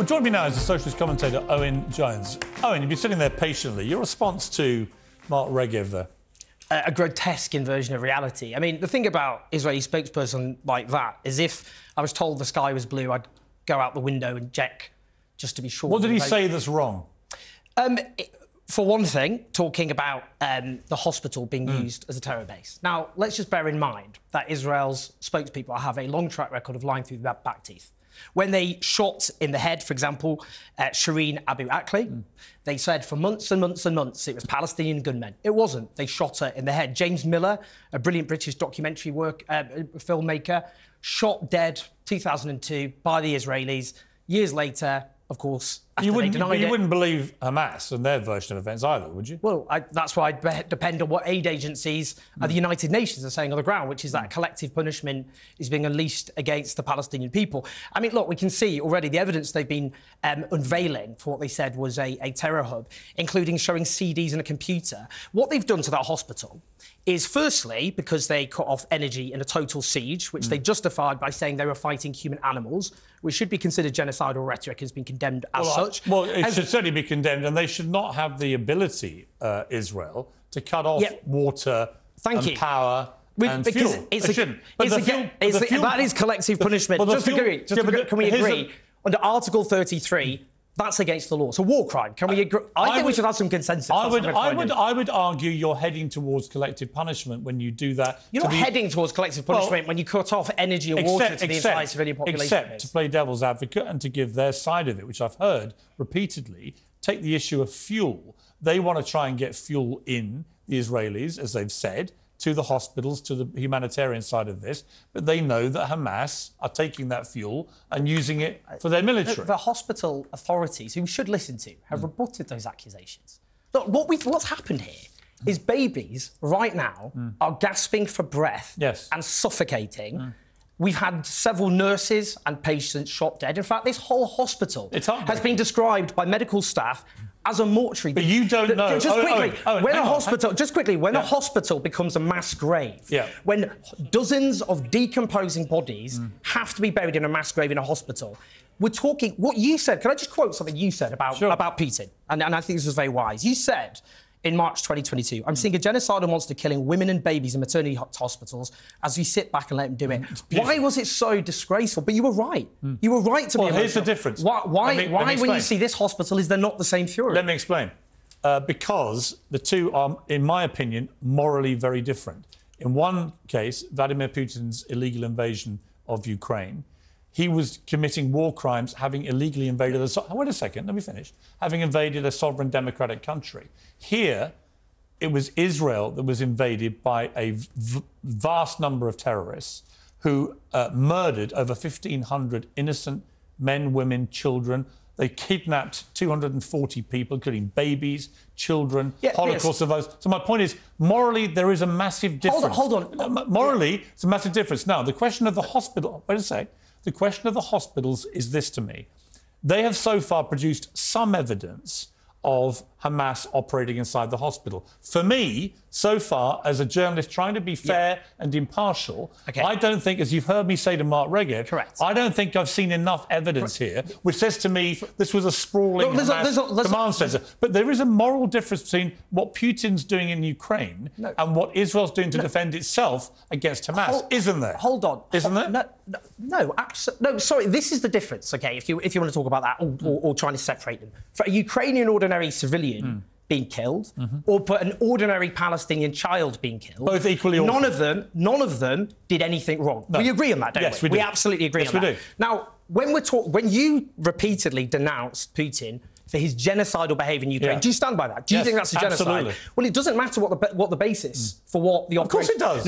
Well, join me now is the socialist commentator Owen Jones. Owen, you've been sitting there patiently. Your response to Mark Regev there? A grotesque inversion of reality. I mean, the thing about Israeli spokesperson like that is if I was told the sky was blue, I'd go out the window and check just to be sure. What did he say that's wrong? For one thing, talking about the hospital being used as a terror base. Now, let's just bear in mind that Israel's spokespeople have a long track record of lying through the back teeth. When they shot in the head, for example, Shireen Abu Akleh, they said for months and months and months it was Palestinian gunmen. It wasn't. They shot her in the head. James Miller, a brilliant British documentary filmmaker, shot dead 2002 by the Israelis. Years later, of course, after they denied it. You wouldn't believe Hamas and their version of events either, would you? Well, that's why I depend on what aid agencies the United Nations are saying on the ground, which is that collective punishment is being unleashed against the Palestinian people. I mean, look, we can see already the evidence they've been unveiling for what they said was a terror hub, including showing CDs and a computer. What they've done to that hospital is, firstly, because they cut off energy in a total siege, which they justified by saying they were fighting human animals, which should be considered genocidal rhetoric, has been condemned as such. Well, it should certainly be condemned, and they should not have the ability, Israel, to cut off water and power and fuel. That is collective punishment. Can we agree? Under Article 33, that's against the law. It's a war crime. Can we agree? I think we should have some consensus. I would argue you're heading towards collective punishment when you do that. You're not heading towards collective punishment when you cut off energy and water to the entire civilian population. Except to play devil's advocate and to give their side of it, which I've heard repeatedly, take the issue of fuel. They want to try and get fuel in, the Israelis, as they've said, to the hospitals, to the humanitarian side of this, but they know that Hamas are taking that fuel and using it for their military. The hospital authorities, who we should listen to, have rebutted those accusations. Look, what's happened here is babies right now are gasping for breath and suffocating. We've had several nurses and patients shot dead. In fact, this whole hospital has been described by medical staff as a mortuary. But you don't know. When a hospital becomes a mass grave, when dozens of decomposing bodies have to be buried in a mass grave in a hospital, we're talking what you said. Can I just quote something you said about Putin? And I think this was very wise. You said in March 2022, I'm seeing a genocidal monster killing women and babies in maternity hospitals as we sit back and let him do it. Why was it so disgraceful? But you were right. You were right to be here's the difference. Why when you see this hospital, is there not the same fury? Let me explain. Because the two are, in my opinion, morally very different. In one case, Vladimir Putin's illegal invasion of Ukraine, he was committing war crimes, having illegally invaded wait a second, let me finish. Having invaded a sovereign democratic country. Here, it was Israel that was invaded by a vast number of terrorists who murdered over 1,500 innocent men, women, children. They kidnapped 240 people, including babies, children, Holocaust survivors. So my point is, morally, there is a massive difference. Hold on. Morally, it's a massive difference. Now, the question of the hospital... Wait a sec. The question of the hospitals is this to me. They have so far produced some evidence of Hamas operating inside the hospital. For me, so far, as a journalist trying to be fair and impartial, I don't think, as you've heard me say to Mark Regev, I don't think I've seen enough evidence here which says to me this was a sprawling command centre. But there is a moral difference between what Putin's doing in Ukraine and what Israel's doing to defend itself against Hamas, isn't there? Hold on. Isn't there? No, absolutely. No, sorry, this is the difference, OK, if you want to talk about that or trying to separate them. For a Ukrainian ordinary civilian being killed, or for an ordinary Palestinian child being killed, both equally awful. None of them did anything wrong. No. We agree on that, don't we? Yes, we do. We absolutely agree on that. Yes, we do. Now, when you repeatedly denounced Putin for his genocidal behaviour in Ukraine, do you stand by that? Do you think that's a genocide? Absolutely. Well, it doesn't matter what the basis for what the operation... Of course it does.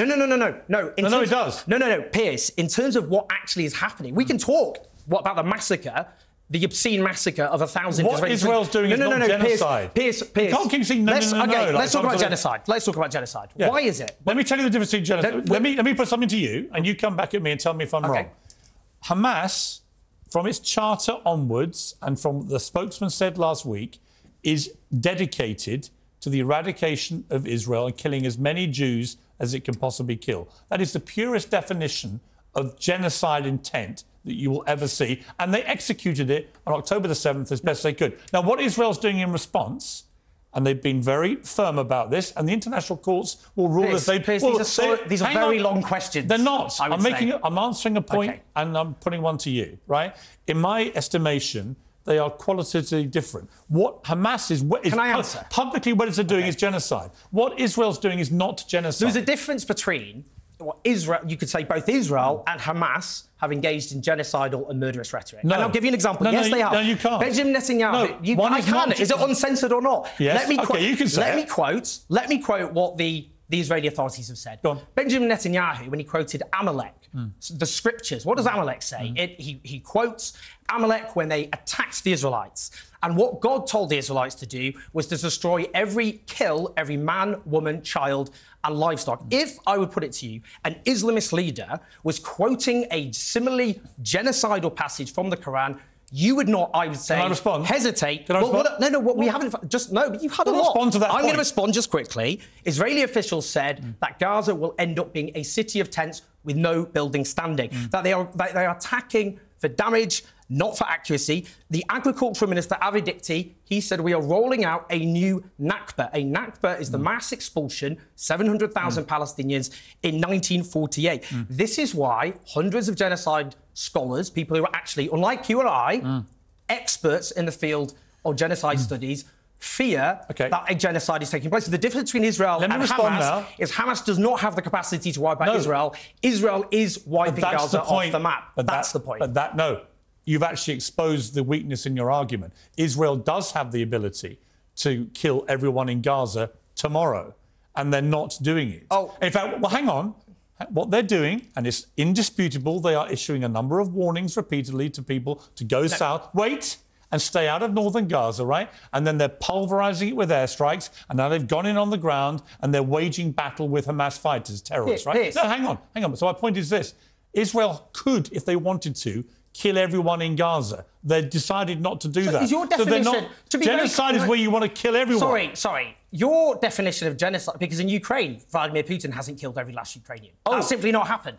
No, it does. No, Piers, in terms of what actually is happening, we can talk about the massacre, the obscene massacre of 1,000... What Israel's doing is not genocide. Piers. You can't keep saying no. Let's talk about genocide. Let's talk about genocide. Yeah. Why is it? Let me tell you the difference between genocide. Let me put something to you, and you come back at me and tell me if I'm wrong. Hamas, from its charter onwards, and from the spokesman said last week, is dedicated to the eradication of Israel and killing as many Jews as it can possibly kill. That is the purest definition of genocide intent that you will ever see. And they executed it on October the 7th as best they could. Now, what Israel's doing in response, and they've been very firm about this, and the international courts will rule as they... These are very long questions. They're not. I'm answering a point, and I'm putting one to you, right? In my estimation, they are qualitatively different. What Hamas is publicly what it's doing is genocide. What Israel's doing is not genocide. There's a difference between what Israel, you could say both Israel and Hamas have engaged in genocidal and murderous rhetoric. No. And I'll give you an example. Yes, they have. No, you can't. Benjamin Netanyahu. No, I can. Is it uncensored or not? Yes. You can say Let me quote what the Israeli authorities have said. Go on. Benjamin Netanyahu, when he quoted Amalek, the scriptures, what does Amalek say? He quotes Amalek when they attacked the Israelites. And what God told the Israelites to do was to destroy kill every man, woman, child, and livestock. If I would put it to you, an Islamist leader was quoting a similarly genocidal passage from the Quran, you would not, I would say, hesitate. Can I respond? We haven't. But you've had a lot. Respond to that I'm going to respond just quickly. Israeli officials said that Gaza will end up being a city of tents with no building standing. That they are attacking for damage, not for accuracy. The agricultural minister, Avi Dikti, he said we are rolling out a new Nakba. A Nakba is the mass expulsion, 700,000 Palestinians in 1948. This is why hundreds of genocide scholars, people who are actually, unlike you and I, experts in the field of genocide studies, fear that a genocide is taking place. So the difference between Israel and Hamas is Hamas does not have the capacity to wipe out Israel. Israel is wiping Gaza off the map. That's the point. You've actually exposed the weakness in your argument. Israel does have the ability to kill everyone in Gaza tomorrow, and they're not doing it. In fact, well, hang on. What they're doing, and it's indisputable, they are issuing a number of warnings repeatedly to people to go south. Wait! And stay out of northern Gaza, right? And then they're pulverising it with airstrikes, and now they've gone in on the ground and they're waging battle with Hamas fighters, terrorists, right? No, hang on. So my point is this. Israel could, if they wanted to, kill everyone in Gaza. They decided not to do that. Is your definition... genocide is where you want to kill everyone. Sorry. Your definition of genocide... Because in Ukraine, Vladimir Putin hasn't killed every last Ukrainian. That's simply not happened.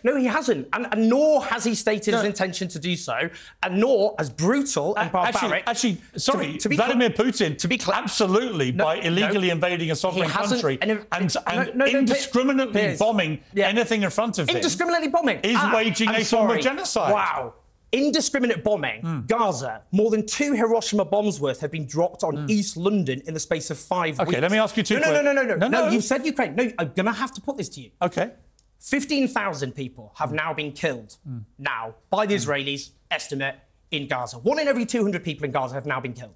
No, he hasn't. And nor has he stated his intention to do so. And nor, as brutal and barbaric... Vladimir Putin, absolutely, by illegally invading a sovereign country and indiscriminately bombing anything in front of him... Indiscriminately bombing? ...is waging a form of genocide. Wow. Indiscriminate bombing. Gaza. More than 2 Hiroshima bombs worth have been dropped on East London in the space of 5 weeks. OK, let me ask you two questions. No, you said Ukraine. No, I'm going to have to put this to you. OK. 15,000 people have now been killed now by the Israelis, estimate, in Gaza. 1 in every 200 people in Gaza have now been killed.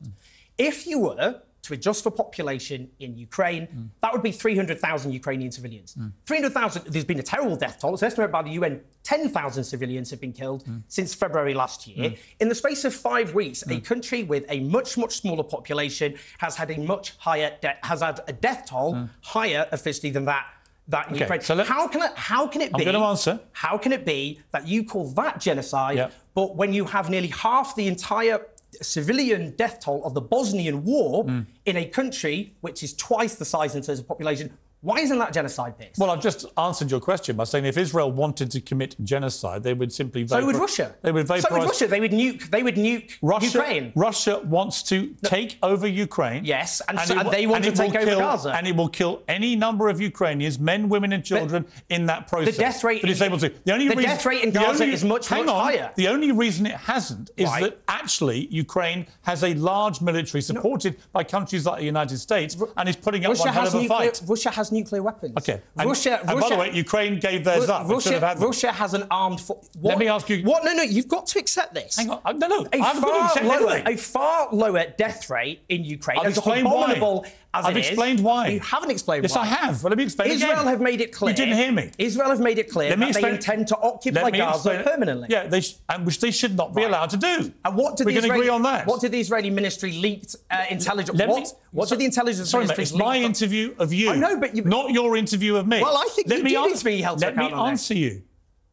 If you were to adjust for population in Ukraine, that would be 300,000 Ukrainian civilians. 300,000, there's been a terrible death toll. It's estimated by the UN 10,000 civilians have been killed since February last year. In the space of 5 weeks, a country with a much, much smaller population has had a much higher death toll higher officially than that in Ukraine. So how can it be? I'm going to answer. How can it be that you call that genocide, but when you have nearly half the entire civilian death toll of the Bosnian War in a country which is twice the size in terms of population? Why isn't that genocide, Piers? Well, I've just answered your question by saying if Israel wanted to commit genocide, they would simply... So would Russia. They would vaporize... So would Russia. They would nuke Ukraine. Russia wants to take over Ukraine. Yes, and they want to take over Gaza. And it will kill any number of Ukrainians, men, women and children, in that process. The death rate... death rate in Gaza is much higher. The only reason it hasn't is that actually Ukraine has a large military supported by countries like the United States and is putting up one hell of a fight. Russia has nuclear weapons. OK. And by the way, Ukraine gave theirs up. Russia has an armed force. Let me ask you... What? No, you've got to accept this. Hang on. No, I've got to accept anything. A far lower death rate in Ukraine. I've explained why. I've explained why. You haven't explained why. Yes, I have. Well, let me explain Israel again. have made it clear. You didn't hear me. Israel have made it clear that they intend to occupy Gaza permanently. Yeah, which they should not be allowed to do. And what did we can agree on that. What did the Israeli ministry leaked intelligence? What did the intelligence ministry leak? It's my interview of you. I know, but not your interview of me. Well, I think you need to be held to account on that.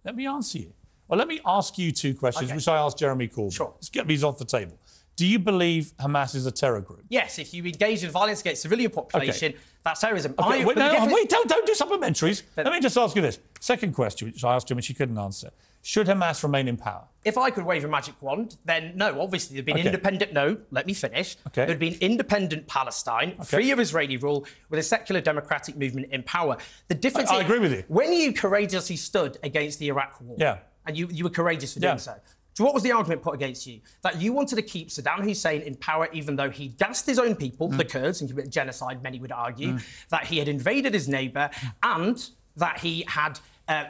Let me answer you. Well, let me ask you 2 questions, which I asked Jeremy Corbyn. Sure. Let's get these off the table. Do you believe Hamas is a terror group? Yes, if you engage in violence against civilian population, that's terrorism. Okay, wait, don't do supplementaries. Let me just ask you this. Second question, which I asked him and she couldn't answer. Should Hamas remain in power? If I could wave a magic wand, then no, obviously there'd be an independent... No, let me finish. Okay. There'd be an independent Palestine, free of Israeli rule, with a secular democratic movement in power. The difference I agree with you. When you courageously stood against the Iraq war, and you were courageous for doing so, so what was the argument put against you? That you wanted to keep Saddam Hussein in power even though he gassed his own people, the Kurds, and committed genocide, many would argue, that he had invaded his neighbour, and that he had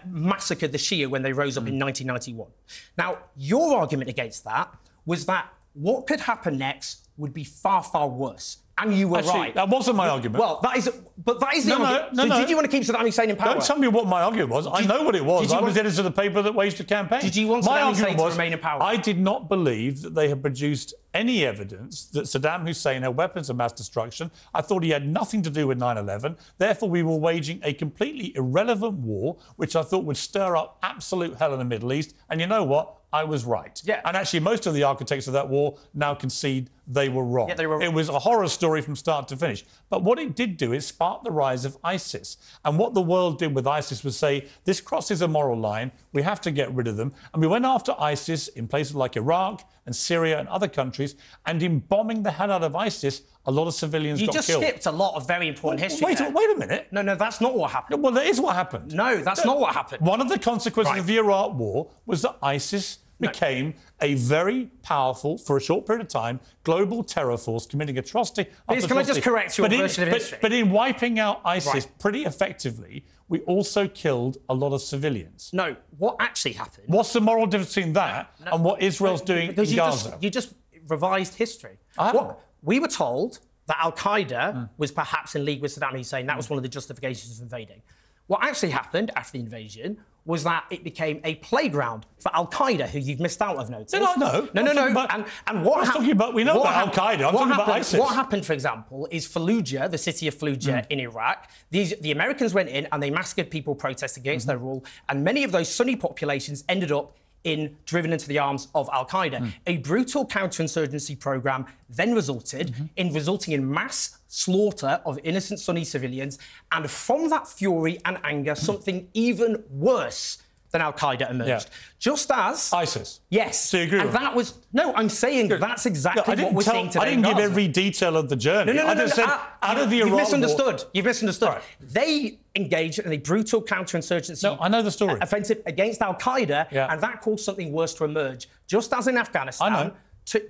massacred the Shia when they rose up in 1991. Now, your argument against that was that what could happen next would be far, far worse. And you were right. That wasn't my argument. Well, that is the argument. No, did you want to keep Saddam Hussein in power? Don't tell me what my argument was. I know what it was. I was editor of the paper that waged the campaign. Did you want Saddam Hussein to remain in power? I did not believe that they had produced any evidence that Saddam Hussein had weapons of mass destruction. I thought he had nothing to do with 9/11. Therefore, we were waging a completely irrelevant war, which I thought would stir up absolute hell in the Middle East. And you know what? I was right. Yeah. And actually, most of the architects of that war now concede they were wrong. Yeah, they were... It was a horror story from start to finish. But what it did do is spark the rise of ISIS. And what the world did with ISIS was say, this crosses a moral line, we have to get rid of them. And we went after ISIS in places like Iraq and Syria and other countries, and in bombing the hell out of ISIS, a lot of civilians got killed. You just skipped a lot of very important history. Wait a minute. No, that's not what happened. Well, that is what happened. No, that's not what happened. One of the consequences of the Iraq war was that ISIS became a very powerful, for a short period of time, global terror force committing atrocity. Can I just correct your version of history? But in wiping out ISIS pretty effectively, we also killed a lot of civilians. No, what actually happened... What's the moral difference between that and what Israel's doing in Gaza? You just revised history. We were told that Al-Qaeda was perhaps in league with Saddam Hussein. That was one of the justifications of invading. What actually happened after the invasion was that it became a playground for Al-Qaeda, who you've missed out, I've noticed. No. And what happened... We know about Al-Qaeda. I'm talking about ISIS. What happened, for example, is Fallujah, the city of Fallujah in Iraq. The Americans went in and they massacred people protesting against their rule, and many of those Sunni populations ended up driven into the arms of Al-Qaeda. A brutal counterinsurgency program then resulting in mass slaughter of innocent Sunni civilians, and from that fury and anger, something even worse than Al-Qaeda emerged. Just as... ISIS? Yes. So you agree with that was... No, I'm saying that's exactly what we're seeing today. I didn't give every detail of the journey. No. I just said, out of the Iraq war... You've misunderstood. Right. They engaged in a brutal counterinsurgency... No, I know the story. ...offensive against Al-Qaeda, and that caused something worse to emerge. Just as in Afghanistan... I know.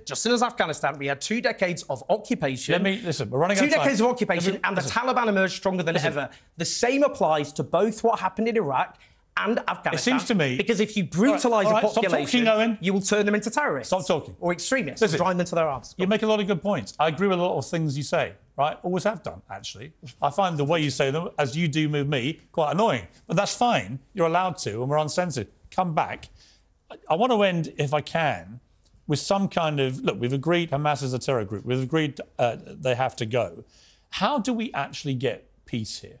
Just as Afghanistan, we had 2 decades of occupation. Listen, we're running out of time. 2 decades of occupation, and the Taliban emerged stronger than ever. The same applies to both what happened in Iraq and Afghanistan. It seems to me... Because if you brutalise a population, stop talking, Owen. You will turn them into terrorists. Stop talking. Or extremists. Drive them into their arms. You make a lot of good points. I agree with a lot of things you say, right? Always have done, actually. I find the way you say them, as you do with me, quite annoying. But that's fine. You're allowed to, and we're uncensored. Come back. I want to end, if I can, with some kind of... Look, we've agreed Hamas is a terror group. We've agreed they have to go. How do we actually get peace here?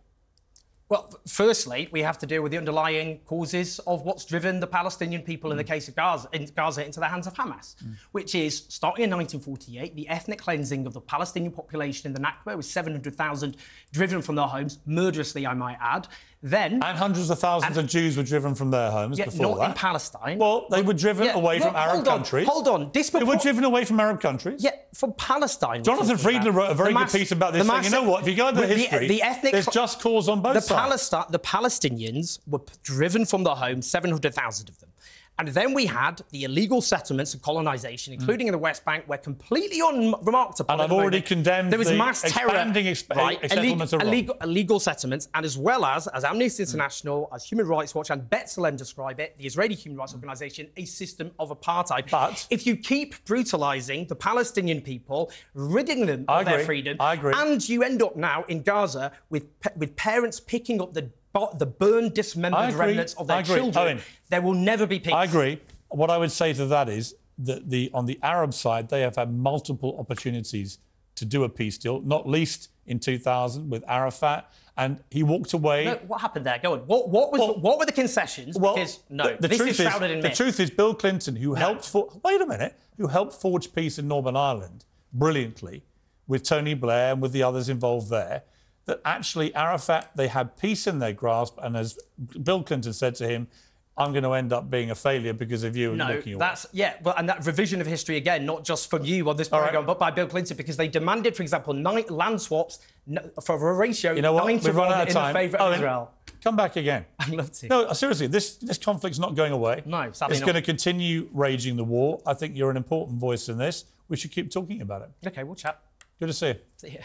Well, firstly, we have to deal with the underlying causes of what's driven the Palestinian people, in the case of Gaza, into the hands of Hamas, which is, starting in 1948, the ethnic cleansing of the Palestinian population in the Nakba, with 700,000 driven from their homes, murderously, I might add. Then... And hundreds of thousands of Jews were driven from their homes before not that. in Palestine. Well, they were driven away from Arab countries. Hold on. They were driven away from Arab countries. Yeah, from Palestine. Jonathan Friedland wrote a very good piece about this, saying, you know what, if you go into history, there's just cause on both sides. The Palestinians were driven from their homes, 700,000 of them. And then we had the illegal settlements and colonisation, including in the West Bank, were completely unremarked upon. And I've already condemned there was mass terror, settlements of illegal settlements, and as well as Amnesty International, as Human Rights Watch and B'Tselem describe it, the Israeli Human Rights Organisation, a system of apartheid. But if you keep brutalising the Palestinian people, ridding them of their freedom, and you end up now in Gaza with parents picking up the burned, dismembered remnants of their children, Owen, there will never be peace. I agree. What I would say to that is that on the Arab side, they have had multiple opportunities to do a peace deal, not least in 2000 with Arafat, and he walked away. No, what happened there? Go on. What were the concessions? Well, because no, the this truth is shrouded in myth. The truth is, Bill Clinton, who helped forge peace in Northern Ireland brilliantly with Tony Blair and with the others involved there, that actually Arafat, they had peace in their grasp, and as Bill Clinton said to him, I'm going to end up being a failure because of you and looking away. And that revision of history again, not just from you on this program, but by Bill Clinton, because they demanded, for example, land swaps for a ratio 9 to 1 in favour of Israel. Come back again. I'd love to. No, seriously, this conflict's not going away. No, sadly it's going to continue raging the war. I think you're an important voice in this. We should keep talking about it. Okay, we'll chat. Good to see you. See you.